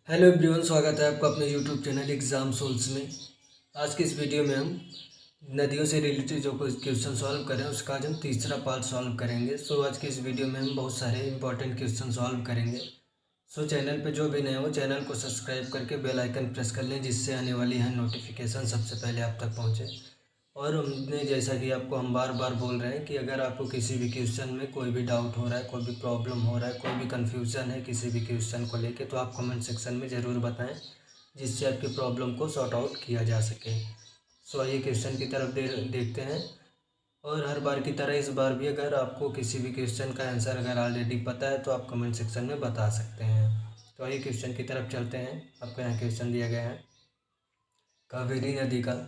Hello everyone, स्वागत है आपका अपने यूट्यूब चैनल एग्ज़ाम सोल्स में। आज की इस वीडियो में हम नदियों से रिलेटेड जो क्वेश्चन सॉल्व करें उसका आज हम तीसरा पार्ट सॉल्व करेंगे। आज की इस वीडियो में हम बहुत सारे इंपॉर्टेंट क्वेश्चन सॉल्व करेंगे। चैनल पे जो भी नए हो चैनल को सब्सक्राइब करके बेल आइकन प्रेस कर लें, जिससे आने वाली हर नोटिफिकेशन सबसे पहले आप तक पहुँचे। और हमने जैसा कि आपको हम बार बार बोल रहे हैं कि अगर आपको किसी भी क्वेश्चन में कोई भी डाउट हो रहा है, कोई भी प्रॉब्लम हो रहा है, कोई भी कन्फ्यूज़न है किसी भी क्वेश्चन को लेके, तो आप कमेंट सेक्शन में ज़रूर बताएं, जिससे आपकी प्रॉब्लम को सॉर्ट आउट किया जा सके। आइए क्वेश्चन की तरफ देखते हैं। और हर बार की तरह इस बार भी अगर आपको किसी भी क्वेश्चन का आंसर अगर ऑलरेडी पता है तो आप कमेंट सेक्शन में बता सकते हैं। तो आइए क्वेश्चन की तरफ चलते हैं। आपको यहाँ क्वेश्चन दिया गया है, कावेरी नदी का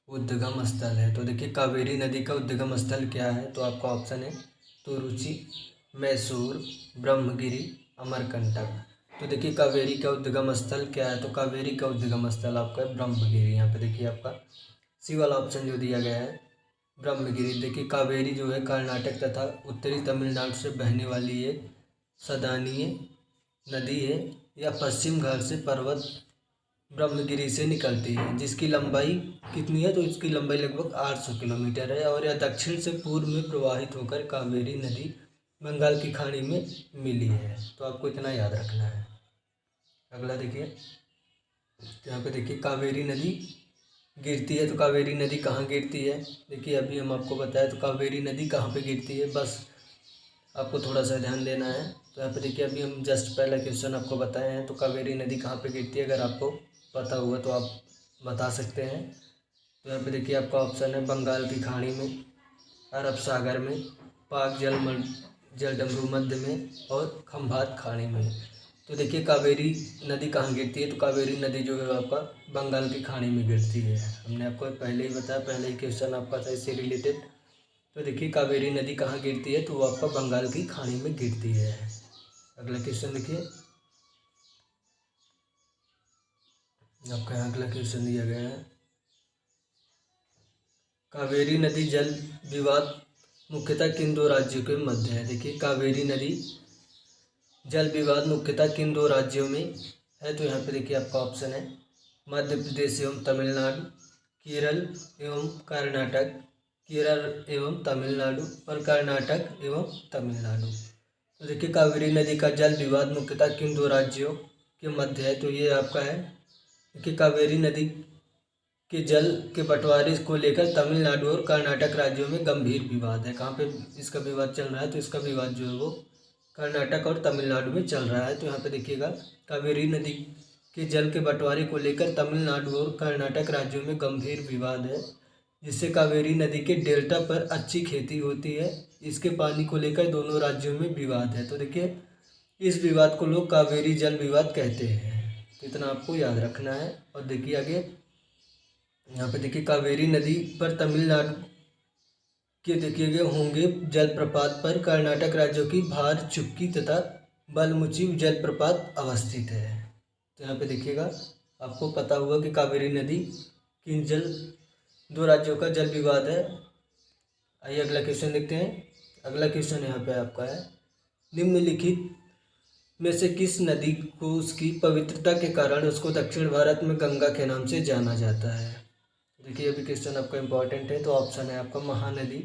उद्गम स्थल है। तो देखिए कावेरी नदी का उद्गम स्थल क्या है, तो आपका ऑप्शन है तुरुचि, मैसूर, ब्रह्मगिरी, अमरकंटक। तो देखिए कावेरी का उद्गम स्थल क्या है, तो कावेरी का उद्गम स्थल आपका है ब्रह्मगिरी। यहाँ पे देखिए आपका सी वाला ऑप्शन जो दिया गया है ब्रह्मगिरी। देखिए कावेरी जो है कर्नाटक तथा उत्तरी तमिलनाडु से बहने वाली एक सदानीय नदी है। यह पश्चिम घाट से पर्वत ब्रह्मगिरी से निकलती है, जिसकी लंबाई कितनी है, तो इसकी लंबाई लगभग 800 किलोमीटर है। और यह दक्षिण से पूर्व में प्रवाहित होकर कावेरी नदी बंगाल की खाड़ी में मिली है। तो आपको इतना याद रखना है। अगला देखिए, तो यहाँ पे देखिए कावेरी नदी गिरती है। तो कावेरी नदी कहाँ गिरती है, देखिए अभी हम आपको बताया। तो कावेरी नदी कहाँ पे गिरती है, बस आपको थोड़ा सा ध्यान देना है। तो यहाँ पे देखिए अभी हम जस्ट पहला क्वेश्चन आपको बताए हैं। तो कावेरी नदी कहाँ पे गिरती है, अगर आपको पता हुआ तो आप बता सकते हैं। तो यहाँ पे देखिए आपका ऑप्शन है बंगाल की खाड़ी में, अरब सागर में, पाक जलडमरू मध्य में और खंभात खाड़ी में। तो देखिए कावेरी नदी कहाँ गिरती है, तो कावेरी नदी जो है आपका बंगाल की खाड़ी में गिरती है। हमने आपको पहले ही बताया, पहले ही क्वेश्चन आपका था इससे रिलेटेड। तो देखिए कावेरी नदी कहाँ गिरती है, तो वो आपका बंगाल की खाड़ी में गिरती है। अगला क्वेश्चन देखिए, आपका यहाँ अगला क्वेश्चन दिया गया है, कावेरी नदी जल विवाद मुख्यतः किन दो राज्यों के मध्य है। देखिए कावेरी नदी जल विवाद मुख्यतः किन दो राज्यों में है, तो यहाँ पे देखिए आपका ऑप्शन है मध्य प्रदेश एवं तमिलनाडु, केरल एवं कर्नाटक, केरल एवं तमिलनाडु और कर्नाटक एवं तमिलनाडु। तो देखिए कावेरी नदी का जल विवाद मुख्यतः किन दो राज्यों के मध्य है, तो ये आपका है। देखिए कावेरी नदी के जल के बंटवारे को लेकर तमिलनाडु और कर्नाटक राज्यों में गंभीर विवाद है। कहाँ पे इसका विवाद चल रहा है, तो इसका विवाद जो है वो कर्नाटक और तमिलनाडु में चल रहा है। तो यहाँ पे देखिएगा कावेरी नदी के जल के बंटवारे को लेकर तमिलनाडु और कर्नाटक राज्यों में गंभीर विवाद है, जिससे कावेरी नदी के डेल्टा पर अच्छी खेती होती है। इसके पानी को लेकर दोनों राज्यों में विवाद है। तो देखिए इस विवाद को लोग कावेरी जल विवाद कहते हैं। तो इतना आपको याद रखना है। और देखिए आगे यहाँ पे देखिए कावेरी नदी पर तमिलनाडु के देखिएगा होंगे जलप्रपात पर कर्नाटक राज्यों की भार चुक्की तथा बलमुची जलप्रपात अवस्थित है। तो यहाँ पे देखिएगा आपको पता हुआ कि कावेरी नदी किन दो राज्यों का जल विवाद है। आइए अगला क्वेश्चन देखते हैं। अगला क्वेश्चन यहाँ पे आपका है, निम्नलिखित में से किस नदी को उसकी पवित्रता के कारण उसको दक्षिण भारत में गंगा के नाम से जाना जाता है। देखिए अभी क्वेश्चन आपका इम्पोर्टेंट है। तो ऑप्शन है आपका महानदी,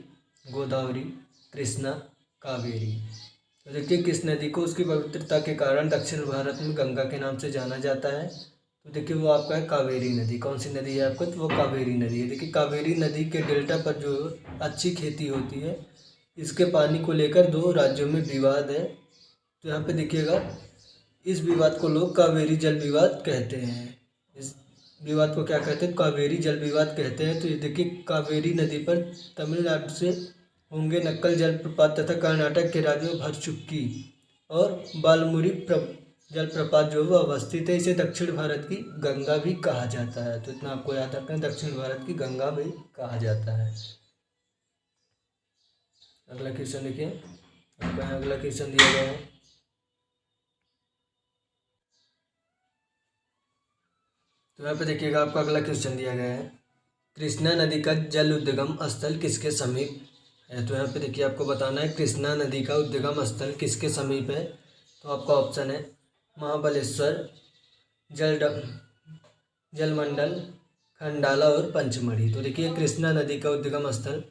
गोदावरी, कृष्णा, कावेरी। तो देखिए किस नदी को उसकी पवित्रता के कारण दक्षिण भारत में गंगा के नाम से जाना जाता है, तो देखिए वो आपका है कावेरी नदी। कौन सी नदी है आपको, तो वो कावेरी नदी है। देखिए कावेरी नदी के डेल्टा पर जो अच्छी खेती होती है, इसके पानी को लेकर दो राज्यों में विवाद है। तो यहाँ पे देखिएगा इस विवाद को लोग कावेरी जल विवाद कहते हैं। इस विवाद को क्या कहते हैं, कावेरी जल विवाद कहते हैं। तो ये देखिए कावेरी नदी पर तमिलनाडु से होंगे नक्कल जलप्रपात तथा कर्नाटक के राज्य में भरचुक्की और बालमुरी जलप्रपात जो वो अवस्थित है। इसे दक्षिण भारत की गंगा भी कहा जाता है। तो इतना आपको याद रखना है, दक्षिण भारत की गंगा भी कहा जाता है। अगला क्वेश्चन देखिए, आपको यहाँ अगला क्वेश्चन दिया गया है, तो यहाँ पे देखिएगा आपका अगला क्वेश्चन दिया गया है, कृष्णा नदी का जल उद्गम स्थल किसके समीप है। तो यहाँ पे देखिए आपको बताना है कृष्णा नदी का उद्गम स्थल किसके समीप है। तो आपका ऑप्शन है महाबलेश्वर, जल जलमंडल, खंडाला और पंचमढ़ी। तो देखिए कृष्णा नदी का उद्गम स्थल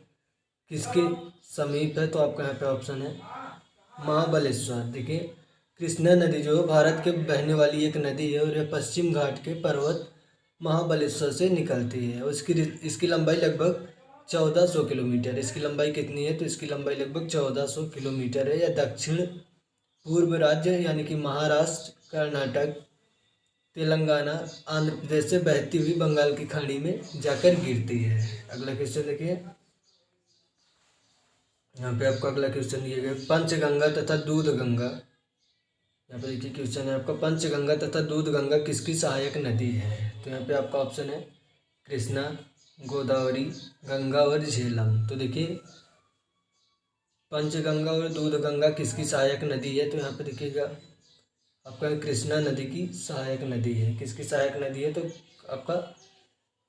किसके समीप है? तो आपका यहाँ पे ऑप्शन है महाबलेश्वर। देखिए कृष्णा नदी जो भारत के बहने वाली एक नदी है और यह पश्चिम घाट के पर्वत महाबलेश्वर से निकलती है और इसकी लंबाई लगभग 1400 किलोमीटर। इसकी लंबाई कितनी है? तो इसकी लंबाई लगभग 1400 किलोमीटर है। यह दक्षिण पूर्व राज्य यानी कि महाराष्ट्र, कर्नाटक, तेलंगाना, आंध्र प्रदेश से बहती हुई बंगाल की खाड़ी में जाकर गिरती है। अगला क्वेश्चन देखिए, यहाँ पे आपको अगला क्वेश्चन दिया गया पंचगंगा तथा दूध गंगा। यहाँ पे देखिए क्वेश्चन है आपका पंचगंगा तथा दूध गंगा किसकी सहायक नदी है? तो यहाँ पे आपका ऑप्शन है कृष्णा, गोदावरी, गंगा और झेलम। तो देखिए पंचगंगा और दूध गंगा किसकी सहायक नदी है? तो यहाँ पे देखिएगा आपका कृष्णा नदी की सहायक नदी है। किसकी सहायक नदी है? तो आपका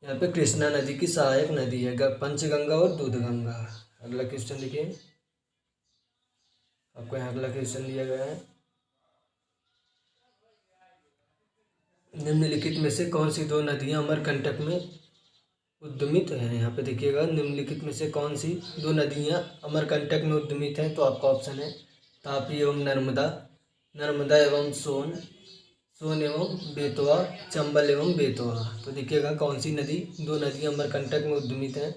यहाँ पे कृष्णा नदी की सहायक नदी है पंचगंगा और दूध गंगा। अगला क्वेश्चन देखिए, आपको यहाँ अगला क्वेश्चन दिया गया है निम्नलिखित में से कौन सी दो नदियाँ अमरकंटक में उद्गमित हैं? यहाँ पे देखिएगा निम्नलिखित में से कौन सी दो नदियाँ अमरकंटक में उद्गमित हैं? तो आपका ऑप्शन है तापी एवं नर्मदा, नर्मदा एवं सोन, सोन एवं बेतवा, चंबल एवं बेतवा। तो देखिएगा कौन सी नदी दो नदियाँ अमरकंटक में उद्गमित हैं?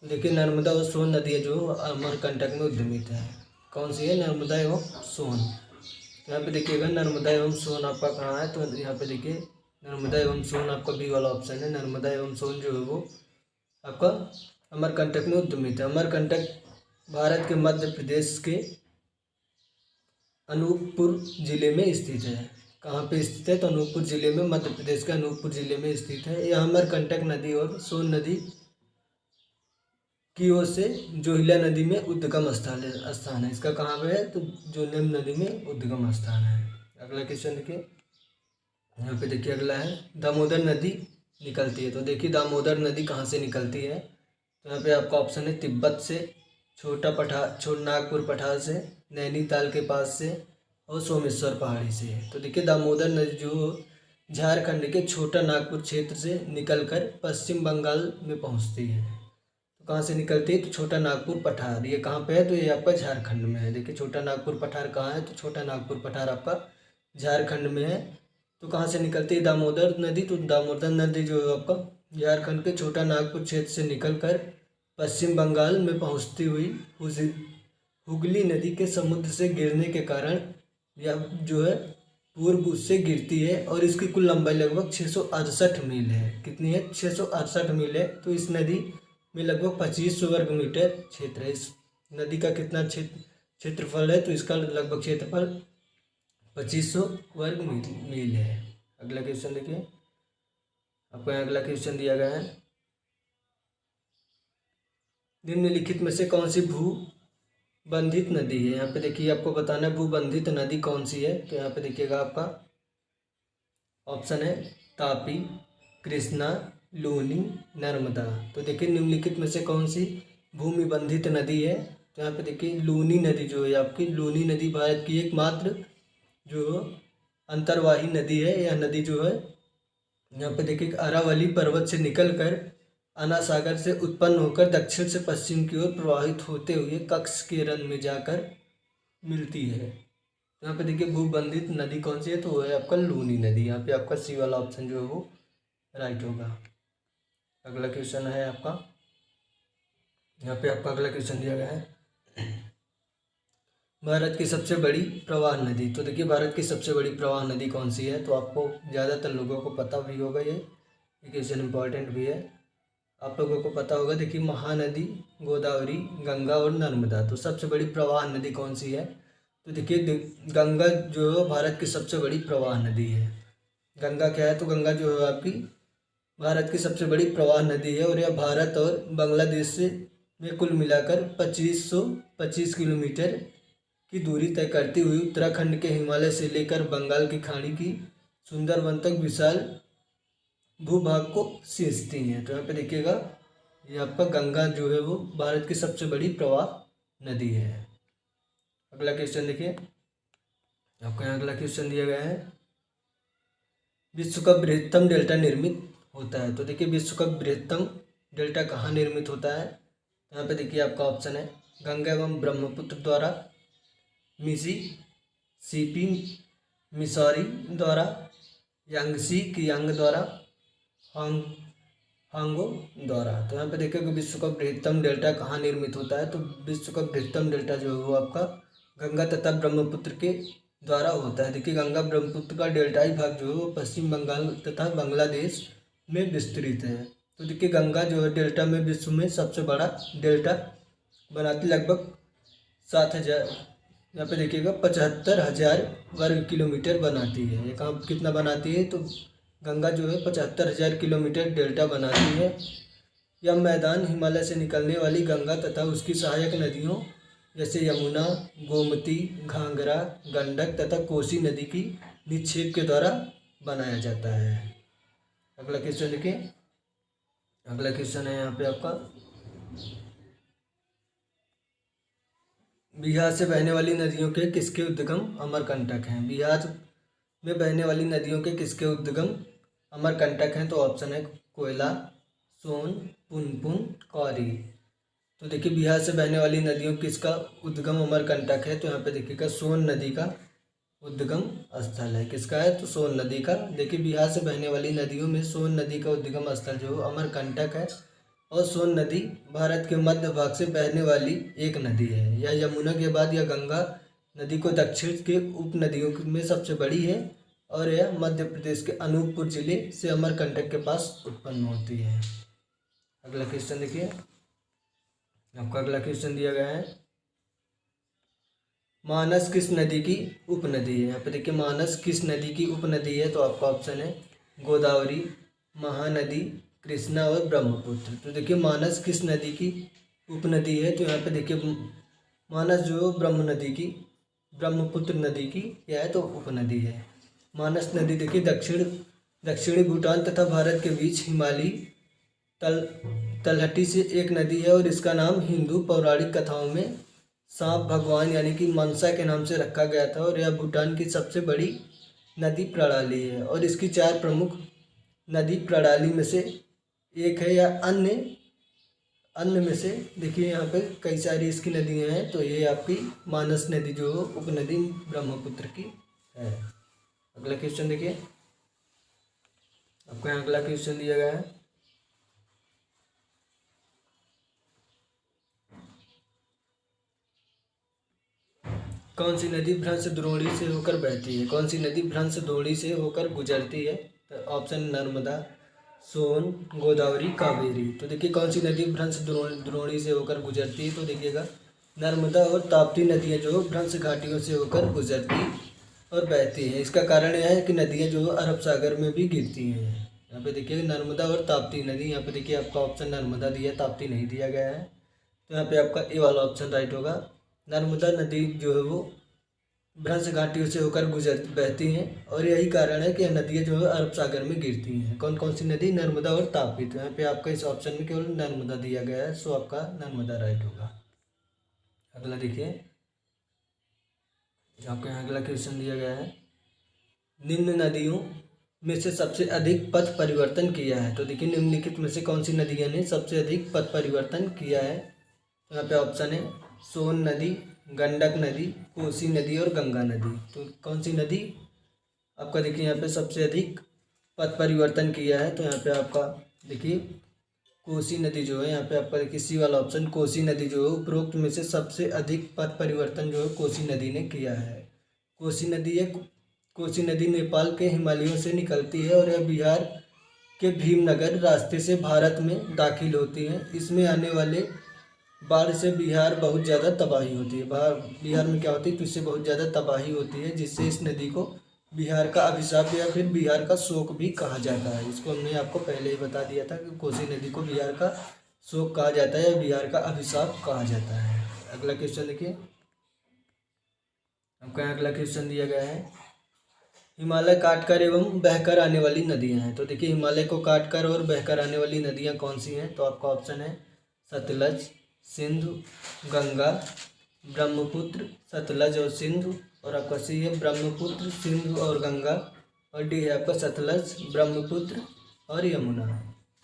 तो देखिए नर्मदा और सोन नदियाँ जो अमरकंटक में उद्गमित हैं। कौन सी है? नर्मदा एवं सोन। यहाँ पे देखिएगा नर्मदा एवं सोन आपका कहाँ है? तो यहाँ पे देखिए नर्मदा एवं सोन आपका बी वाला ऑप्शन है। नर्मदा एवं सोन जो है वो आपका अमरकंटक में उद्गमित है। अमरकंटक भारत के मध्य प्रदेश के अनूपपुर जिले में स्थित है। कहाँ पे स्थित है? तो अनूपपुर जिले में, मध्य प्रदेश के अनूपपुर जिले में स्थित है। यह अमरकंटक नदी और सोन नदी की ओर से जोहिला नदी में उद्गम स्थान है। इसका कहाँ पे है? तो जोनेम नदी में उद्गम स्थान है। अगला क्वेश्चन देखिए, यहाँ पे देखिए अगला है दामोदर नदी निकलती है। तो देखिए दामोदर नदी कहाँ से निकलती है? तो यहाँ पे आपका ऑप्शन है तिब्बत से, नागपुर पठार से, नैनीताल के पास से और सोमेश्वर पहाड़ी से। तो देखिए दामोदर नदी जो झारखंड के छोटा नागपुर क्षेत्र से निकलकर पश्चिम बंगाल में पहुँचती है। तो कहाँ से निकलती है? तो छोटा नागपुर पठार। ये कहाँ पे है? तो ये आपका झारखंड में है। देखिए छोटा नागपुर पठार कहाँ है? तो छोटा नागपुर पठार आपका झारखंड में है। तो कहाँ से निकलती है दामोदर नदी? तो दामोदर नदी जो है आपका झारखंड के छोटा नागपुर क्षेत्र से निकलकर पश्चिम बंगाल में पहुँचती हुई हुगली नदी के समुद्र से गिरने के कारण यह जो है पूर्व उससे गिरती है और इसकी कुल लंबाई लगभग 668 मील है। कितनी है? 668 मील है। तो इस नदी में लगभग 2500 वर्ग मीटर क्षेत्र है। इस नदी का कितना क्षेत्रफल है? तो इसका लगभग क्षेत्रफल 2500 वर्ग मील है। अगला क्वेश्चन देखिए, आपको यहाँ अगला क्वेश्चन दिया गया है निम्नलिखित में से कौन सी भूबंधित नदी है? यहाँ पे देखिए आपको बताना है भूबंधित नदी कौन सी है। तो यहाँ पे देखिएगा आपका ऑप्शन है तापी, कृष्णा, लूनी, नर्मदा। तो देखिए निम्नलिखित में से कौन सी भूमि बंधित नदी है? तो यहाँ पे देखिए लूनी नदी जो है आपकी, लूनी नदी भारत की एकमात्र जो अंतर्वाही नदी है। यह नदी जो है यहाँ पे देखिए अरावली पर्वत से निकलकर अन्ना सागर से उत्पन्न होकर दक्षिण से पश्चिम की ओर प्रवाहित होते हुए कक्ष के रन में जाकर मिलती है। यहाँ पे देखिए भूबंधित नदी कौन सी है? तो वो है आपका लूनी नदी। यहाँ पे आपका सी वाला ऑप्शन जो है वो राइट होगा। अगला क्वेश्चन है आपका, यहाँ पे आपका अगला क्वेश्चन दिया गया है भारत की सबसे बड़ी प्रवाह नदी। तो देखिए भारत की सबसे बड़ी प्रवाह नदी कौन सी है? तो आपको ज़्यादातर लोगों को पता भी होगा, ये क्वेश्चन इम्पॉर्टेंट भी है, आप लोगों को पता होगा। देखिए महानदी, गोदावरी, गंगा और नर्मदा। तो सबसे बड़ी प्रवाह नदी कौन सी है? तो देखिए गंगा जो है भारत की सबसे बड़ी प्रवाह नदी है। गंगा क्या है? तो गंगा जो है आपकी भारत की सबसे बड़ी प्रवाह नदी है और यह भारत और बांग्लादेश से में कुल मिलाकर 2525 किलोमीटर की दूरी तय करती हुई उत्तराखंड के हिमालय से लेकर बंगाल की खाड़ी की सुंदरवन तक विशाल भूभाग को सींचती हैं। तो यहाँ पे देखिएगा ये आपका गंगा जो है वो भारत की सबसे बड़ी प्रवाह नदी है। अगला क्वेश्चन देखिए, आपको यहाँ अगला क्वेश्चन दिया गया है विश्व का बृहत्तम डेल्टा निर्मित होता है। तो देखिए विश्व का बृहत्तम डेल्टा कहाँ निर्मित होता है, तो यहाँ पे देखिए आपका ऑप्शन है गंगा एवं ब्रह्मपुत्र द्वारा, मिसिसिपी मिसौरी द्वारा, यांगसी कियांग द्वारा, हांगो द्वारा। तो यहाँ पे देखिए विश्व का बृहत्तम डेल्टा कहाँ निर्मित होता है, तो विश्व का बृहत्तम डेल्टा जो है वो आपका गंगा तथा ब्रह्मपुत्र के द्वारा होता है। देखिए गंगा ब्रह्मपुत्र का डेल्टाई भाग जो है वो पश्चिम बंगाल तथा बांग्लादेश में विस्तृत है। तो देखिए गंगा जो है डेल्टा में विश्व में सबसे बड़ा डेल्टा बनाती, लगभग 7,000, यहाँ पे देखिएगा 75,000 वर्ग किलोमीटर बनाती है। ये कहाँ कितना बनाती है, तो गंगा जो है 75,000 किलोमीटर डेल्टा बनाती है। यह मैदान हिमालय से निकलने वाली गंगा तथा उसकी सहायक नदियों जैसे यमुना, गोमती, घाघरा, गंडक तथा कोसी नदी की निक्षेप के द्वारा बनाया जाता है। अगला क्वेश्चन देखिए, अगला क्वेश्चन है यहाँ पे आपका, बिहार से बहने वाली नदियों के किसके उद्गम अमरकंटक हैं। बिहार में बहने वाली नदियों के किसके उद्गम अमरकंटक हैं, तो ऑप्शन है कोयला, सोन, पुनपुन, कौरी। तो देखिए बिहार से बहने वाली नदियों किसका उद्गम अमरकंटक है, तो यहाँ पे देखिएगा सोन नदी का उद्गम स्थल है। किसका है, तो सोन नदी का। देखिए बिहार से बहने वाली नदियों में सोन नदी का उद्गम स्थल जो अमरकंटक है, और सोन नदी भारत के मध्य भाग से बहने वाली एक नदी है। यह यमुना के बाद यह गंगा नदी को दक्षिण के उप नदियों में सबसे बड़ी है, और यह मध्य प्रदेश के अनूपपुर जिले से अमरकंटक के पास उत्पन्न होती है। अगला क्वेश्चन देखिए, आपका अगला क्वेश्चन दिया गया है, मानस किस नदी की उपनदी है। यहाँ पे देखिए मानस किस नदी की उपनदी है, तो आपका ऑप्शन है गोदावरी, महानदी, कृष्णा और ब्रह्मपुत्र। तो देखिए मानस किस नदी की उपनदी है, तो यहाँ पे देखिए मानस जो ब्रह्मपुत्र नदी की क्या है, तो उपनदी है। मानस नदी देखिए दक्षिणी भूटान तथा भारत के बीच हिमालयी तलहटी से एक नदी है, और इसका नाम हिंदू पौराणिक कथाओं में सांप भगवान यानी कि मनसा के नाम से रखा गया था, और यह भूटान की सबसे बड़ी नदी प्रणाली है, और इसकी 4 प्रमुख नदी प्रणाली में से एक है, या अन्य में से देखिए यहाँ पे कई सारी इसकी नदियाँ हैं। तो ये आपकी मानस नदी जो उपनदी ब्रह्मपुत्र की है। अगला क्वेश्चन देखिए, आपको यहाँ अगला क्वेश्चन दिया गया है, कौन सी नदी भ्रंश द्रोणी से होकर बहती है। कौन सी नदी भ्रंश द्रोणी से होकर गुजरती है, तो ऑप्शन नर्मदा, सोन, गोदावरी, कावेरी। तो देखिए कौन सी नदी भ्रंश द्रोणी से होकर गुजरती है, तो देखिएगा नर्मदा और ताप्ती नदियाँ जो भ्रंश घाटियों से होकर गुजरती और बहती हैं। इसका कारण यह है कि नदियाँ जो अरब सागर में भी गिरती हैं। यहाँ पे देखिए नर्मदा और ताप्ती नदी, यहाँ पे देखिए आपका ऑप्शन नर्मदा दिया, ताप्ती नहीं दिया गया है। तो यहाँ पे आपका ए वाला ऑप्शन राइट होगा। नर्मदा नदी जो है वो भ्रंश घाटियों से होकर बहती हैं, और यही कारण है कि यह नदियाँ जो है अरब सागर में गिरती हैं। कौन कौन सी नदी, नर्मदा और ताप्ती। तो यहाँ पे आपका इस ऑप्शन में केवल नर्मदा दिया गया है, सो आपका नर्मदा राइट होगा। अगला देखिए, आपको यहाँ अगला क्वेश्चन दिया गया है, निम्न नदियों में से सबसे अधिक पथ परिवर्तन किया है। तो देखिए निम्नलिखित में से कौन सी नदियों ने सबसे अधिक पथ परिवर्तन किया है। तो यहाँ पे ऑप्शन है सोन नदी, गंडक नदी, कोसी नदी और गंगा नदी। तो कौन सी नदी आपका देखिए यहाँ पे सबसे अधिक पथ परिवर्तन किया है, तो यहाँ पे आपका देखिए कोसी नदी जो है, यहाँ पे आपका देखिए सी वाला ऑप्शन, कोसी नदी जो है उपरोक्त में से सबसे अधिक पथ परिवर्तन जो है कोसी नदी ने किया है। कोसी नदी नेपाल के हिमालयों से निकलती है, और यह बिहार के भीमनगर रास्ते से भारत में दाखिल होती है। इसमें आने वाले बाढ़ से बिहार बहुत ज़्यादा तबाही होती है। बिहार में क्या होती है, तो इससे बहुत ज़्यादा तबाही होती है, जिससे इस नदी को बिहार का अभिशाप या फिर बिहार का शोक भी कहा जाता है। इसको हमने आपको पहले ही बता दिया था कि कोसी नदी को बिहार का शोक कहा जाता है या बिहार का अभिशाप कहा जाता है। अगला क्वेश्चन देखिए, आपका यहाँ अगला क्वेश्चन दिया गया है, हिमालय काटकर एवं बहकर आने वाली नदियाँ हैं। तो देखिए हिमालय को काटकर और बहकर आने वाली नदियाँ कौन सी हैं, तो आपका ऑप्शन है सतलज, सिंधु, गंगा, ब्रह्मपुत्र, सतलज और सिंधु, और आपका सी है ब्रह्मपुत्र, सिंधु और गंगा, और डी है आपका सतलज, ब्रह्मपुत्र और यमुना।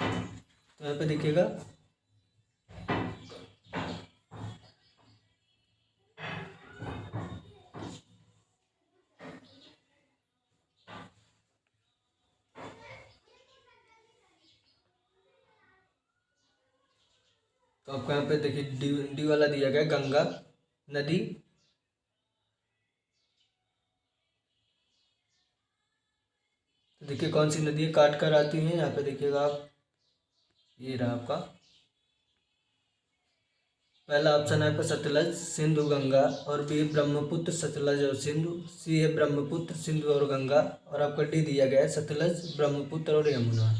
तो यहाँ पे देखिएगा तो आपको यहाँ पे देखिए डी वाला दिया गया गंगा नदी। तो देखिए कौन सी नदी काट कर आती है, यहाँ पे देखिएगा आप, ये रहा आपका पहला ऑप्शन है आपका सतलज, सिंधु, गंगा, और बी ब्रह्मपुत्र, सतलज और सिंधु, सी है ब्रह्मपुत्र, सिंधु और गंगा, और आपका डी दिया गया है सतलज, ब्रह्मपुत्र और यमुना।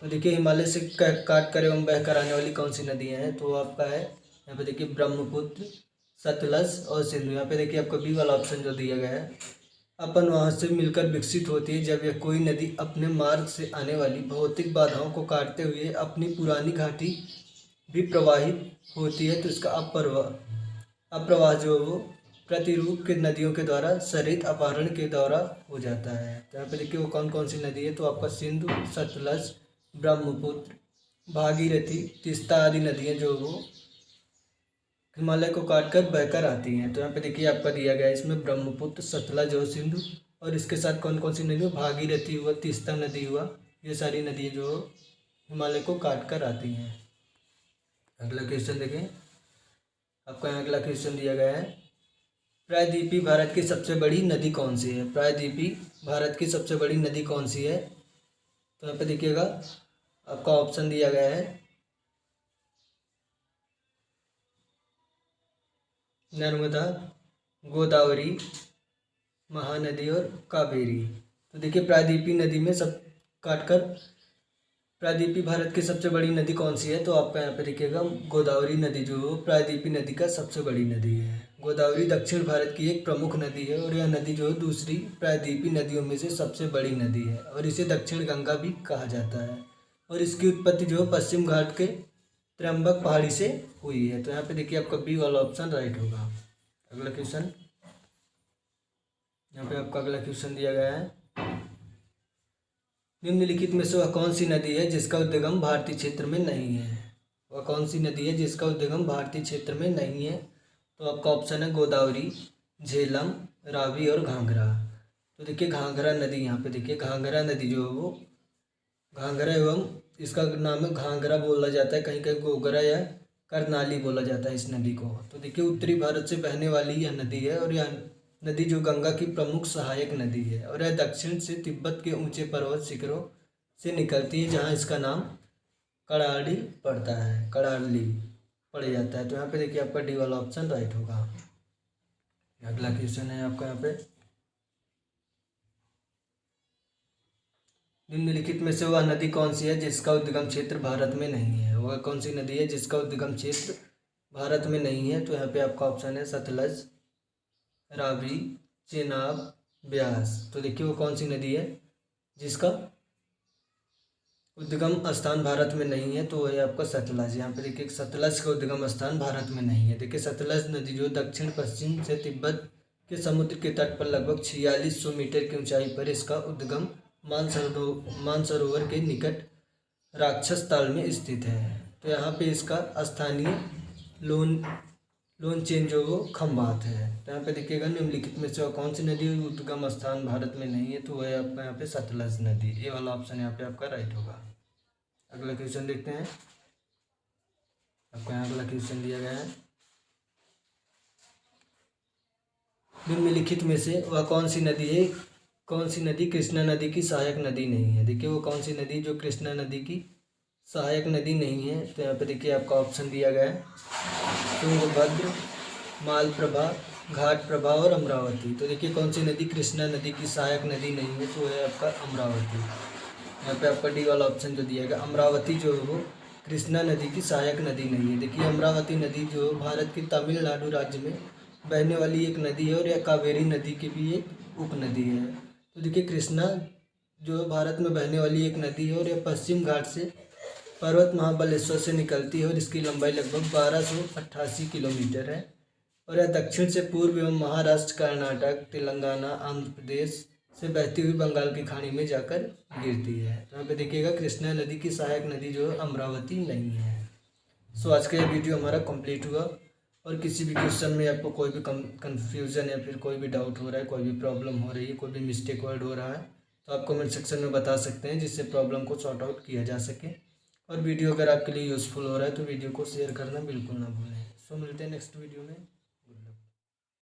तो देखिए हिमालय से काट कर एवं बह कर आने वाली कौन सी नदियाँ हैं, तो आपका है यहाँ पे देखिए ब्रह्मपुत्र, सतलज और सिंधु। यहाँ पे देखिए आपका बी वाला ऑप्शन जो दिया गया है, अपन वहाँ से मिलकर विकसित होती है जब यह कोई नदी अपने मार्ग से आने वाली भौतिक बाधाओं को काटते हुए अपनी पुरानी घाटी भी प्रवाहित होती है, तो इसका अप्रवाह जो वो प्रतिरूप के नदियों के द्वारा सरित अपहरण के द्वारा हो जाता है। तो यहाँ पे देखिए वो कौन कौन सी नदी है, तो आपका सिंधु, सतलज, ब्रह्मपुत्र, भागीरथी, तीस्ता आदि नदियाँ जो वो हिमालय को काटकर बहकर आती हैं। तो यहाँ पे देखिए आपका दिया गया है इसमें ब्रह्मपुत्र, सतलज और सिंधु, और इसके साथ कौन कौन सी नदी, भागीरथी हुआ, तीस्ता नदी हुआ, ये सारी नदियाँ जो हिमालय को काट कर आती हैं। अगला क्वेश्चन देखें, आपका यहाँ अगला क्वेश्चन दिया गया है, प्रायद्वीपीय भारत की सबसे बड़ी नदी कौन सी है? प्रायद्वीपीय भारत की सबसे बड़ी नदी कौन सी है? तो यहाँ पे देखिएगा आपका ऑप्शन दिया गया है नर्मदा, गोदावरी, महानदी और कावेरी। तो देखिए प्रायद्वीपीय नदी में सब काटकर प्रायद्वीपीय भारत की सबसे बड़ी नदी कौन सी है, तो आपका यहाँ पे देखिएगा गोदावरी नदी जो प्रायद्वीपीय नदी का सबसे बड़ी नदी है। गोदावरी दक्षिण भारत की एक प्रमुख नदी है और यह नदी जो दूसरी प्रायद्वीपीय नदियों में से सबसे बड़ी नदी है और इसे दक्षिण गंगा भी कहा जाता है, और इसकी उत्पत्ति जो पश्चिम घाट के त्र्यंबक पहाड़ी से हुई है। तो यहाँ पे देखिए आपका बी वाला ऑप्शन राइट होगा। अगला क्वेश्चन, यहाँ पे आपका अगला क्वेश्चन दिया गया है, निम्नलिखित में से वह कौन सी नदी है जिसका उद्गम भारतीय क्षेत्र में नहीं है? वह कौन सी नदी है जिसका उद्गम भारतीय क्षेत्र में नहीं है? तो आपका ऑप्शन है गोदावरी, झेलम, रावी और घाघरा। तो देखिए घाघरा नदी, यहाँ पे देखिए घाघरा नदी जो है वो घाघरा एवं इसका नाम है घाघरा बोला जाता है, कहीं कहीं गोगरा या करनाली बोला जाता है इस नदी को। तो देखिए उत्तरी भारत से बहने वाली यह नदी है और यह नदी जो गंगा की प्रमुख सहायक नदी है और यह दक्षिण से तिब्बत के ऊंचे पर्वत शिखरों से निकलती है जहां इसका नाम कड़ाली पड़ता है, कड़ाली पड़ जाता है। तो यहाँ पे देखिए आपका डी वाला ऑप्शन राइट होगा। अगला क्वेश्चन है आपका यहाँ पे, निम्नलिखित में से वह नदी कौन सी है जिसका उद्गम क्षेत्र भारत में नहीं है? वह कौन सी नदी है जिसका उद्गम क्षेत्र भारत में नहीं है? तो यहाँ पे आपका ऑप्शन है सतलज, रावी, चेनाब, ब्यास। तो देखिए वो कौन सी नदी है जिसका उद्गम स्थान भारत में नहीं है? तो वह है आपका सतलज। यहाँ पे देखिए सतलज का उद्गम स्थान भारत में नहीं है। देखिए सतलज नदी जो दक्षिण पश्चिम से तिब्बत के समुद्र के तट पर लगभग 4600 मीटर की ऊंचाई पर इसका उद्गम मानसरोवर के निकट राक्षस ताल में स्थित है। तो यहाँ पे इसका स्थानीय लोनचेन जो वो खम्बात है। तो यहाँ पे देखिएगा निम्नलिखित में से कौन सी नदी उद्गम स्थान भारत में नहीं है? तो वह है आपका यहाँ पे सतलज नदी। ये वाला ऑप्शन यहाँ पे आपका राइट होगा। अगला क्वेश्चन देखते हैं, आपका यहाँ अगला क्वेश्चन दिया गया है, निम्नलिखित में से वह कौन सी नदी है, कौन सी नदी कृष्णा नदी की सहायक नदी नहीं है? देखिए वो कौन सी नदी जो कृष्णा नदी की सहायक नदी नहीं है? तो यहाँ पे देखिए आपका ऑप्शन दिया गया है तुंगभद्र, मालप्रभा, घाटप्रभा और अमरावती। तो देखिए कौन सी नदी कृष्णा नदी की सहायक नदी नहीं है? तो है आपका अमरावती। यहाँ पे आपका डी वाला ऑप्शन जो दिया गया, अमरावती जो है वो कृष्णा नदी की सहायक नदी नहीं है। देखिए अमरावती नदी जो भारत के तमिलनाडु राज्य में बहने वाली एक नदी है और यह कावेरी नदी की भी एक उपनदी है। तो देखिए कृष्णा जो भारत में बहने वाली एक नदी है और यह पश्चिम घाट से पर्वत महाबलेश्वर से निकलती है और इसकी लंबाई लगभग 1288 किलोमीटर है और यह दक्षिण से पूर्व एवं महाराष्ट्र, कर्नाटक, तेलंगाना, आंध्र प्रदेश, से बहती हुई बंगाल की खाड़ी में जाकर गिरती है। तो यहाँ पे देखिएगा कृष्णा नदी की सहायक नदी जो है अमरावती नहीं है। सो आज का यह वीडियो हमारा कंप्लीट हुआ। और किसी भी क्वेश्चन में आपको कोई भी कंफ्यूजन या फिर कोई भी डाउट हो रहा है, कोई भी प्रॉब्लम हो रही है, कोई भी मिस्टेक वर्ड हो रहा है, तो आप कमेंट सेक्शन में बता सकते हैं, जिससे प्रॉब्लम को सॉर्ट आउट किया जा सके। और वीडियो अगर आपके लिए यूज़फुल हो रहा है तो वीडियो को शेयर करना बिल्कुल ना भूलें। सो मिलते हैं नेक्स्ट वीडियो में।